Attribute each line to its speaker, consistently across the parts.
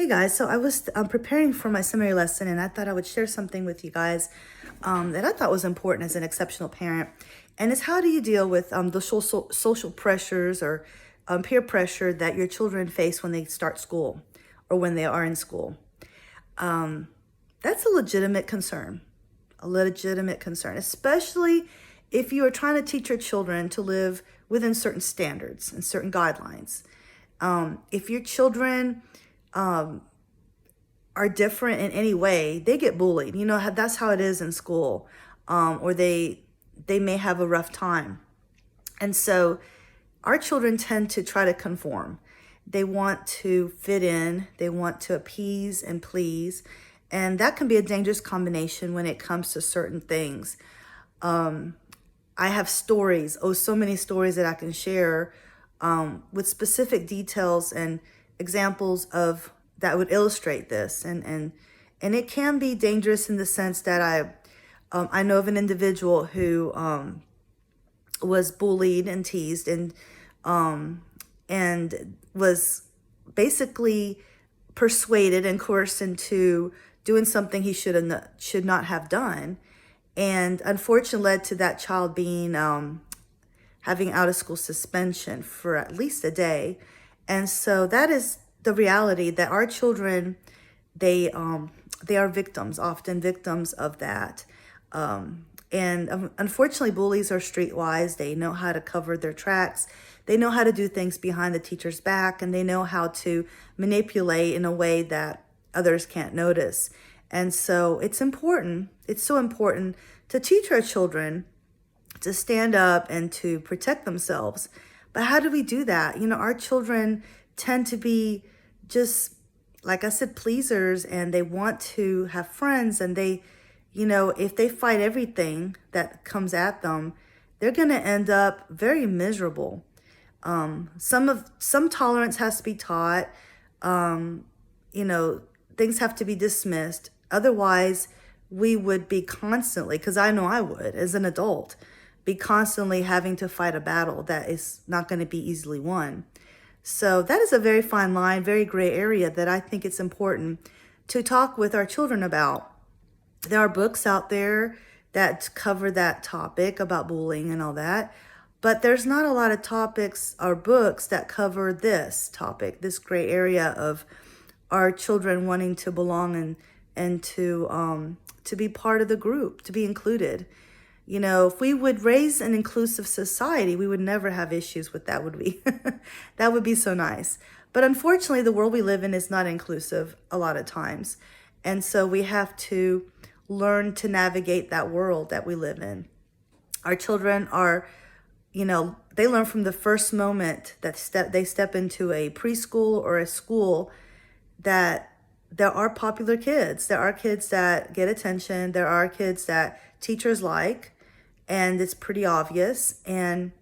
Speaker 1: Hey guys, so I was preparing for my seminary lesson and I thought I would share something with you guys that I thought was important as an exceptional parent. And it's how do you deal with the social pressures or peer pressure that your children face when they start school or when they are in school. That's a legitimate concern, especially if you are trying to teach your children to live within certain standards and certain guidelines. If your children are different in any way, they get bullied. You know, that's how it is in school, or they may have a rough time. And so our children tend to try to conform. They want to fit in, they want to appease and please, and that can be a dangerous combination when it comes to certain things. I have stories, so many stories that I can share with specific details and examples of that would illustrate this, and it can be dangerous in the sense that I know of an individual who was bullied and teased and was basically persuaded and coerced into doing something he should not have done, and unfortunately led to that child being having out of school suspension for at least a day. And so that is the reality that our children, they are victims, often victims of that. And unfortunately, bullies are streetwise. They know how to cover their tracks. They know how to do things behind the teacher's back, and they know how to manipulate in a way that others can't notice. And so it's so important to teach our children to stand up and to protect themselves. But how do we do that? You know, our children tend to be just, like I said, pleasers, and they want to have friends, and they, you know, if they fight everything that comes at them, they're going to end up very miserable. Some tolerance has to be taught. You know, things have to be dismissed. Otherwise, we would be constantly, because I know I would as an adult, be constantly having to fight a battle that is not going to be easily won. So that is a very fine line, very gray area that I think it's important to talk with our children about. There are books out there that cover that topic about bullying and all that, but there's not a lot of topics or books that cover this topic, this gray area of our children wanting to belong and to be part of the group, to be included. You know, if we would raise an inclusive society, we would never have issues with that, would we? That would be so nice. But unfortunately, the world we live in is not inclusive a lot of times. And so we have to learn to navigate that world that we live in. Our children are, you know, they learn from the first moment that they step into a preschool or a school that there are popular kids. There are kids that get attention. There are kids that teachers like, and it's pretty obvious. And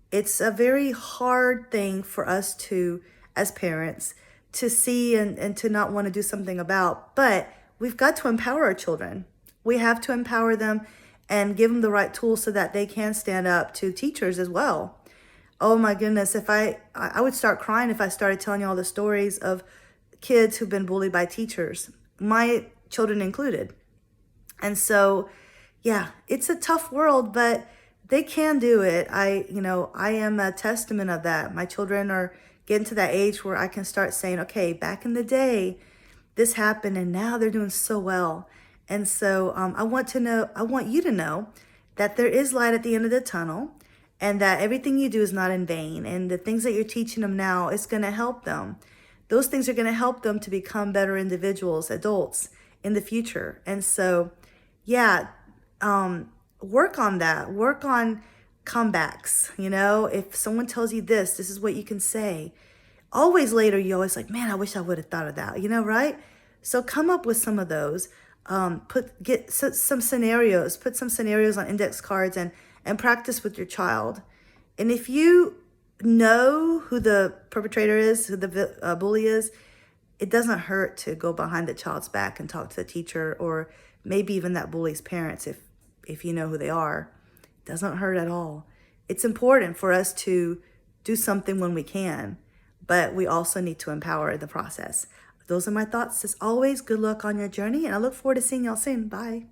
Speaker 1: it's a very hard thing for us to, as parents, to see and to not want to do something about. But we've got to empower our children. We have to empower them and give them the right tools so that they can stand up to teachers as well. Oh my goodness, if I would start crying if I started telling you all the stories of kids who've been bullied by teachers, my children included. And so, yeah, it's a tough world, but they can do it. I am a testament of that. My children are getting to that age where I can start saying, okay, back in the day, this happened, and now they're doing so well. And so I want you to know that there is light at the end of the tunnel, and that everything you do is not in vain. And the things that you're teaching them now is going to help them. Those things are going to help them to become better individuals, adults in the future. And so, yeah, work on that. Work on comebacks. You know, if someone tells you this is what you can say. Always later, you're always like, man, I wish I would have thought of that, you know, right? So come up with some of those. Get some scenarios, put some scenarios on index cards and practice with your child. And if you know who the perpetrator is, who the bully is, it doesn't hurt to go behind the child's back and talk to the teacher, or maybe even that bully's parents if you know who they are. It doesn't hurt at all. It's important for us to do something when we can, but we also need to empower the process. Those are my thoughts. As always, good luck on your journey, and I look forward to seeing y'all soon. Bye.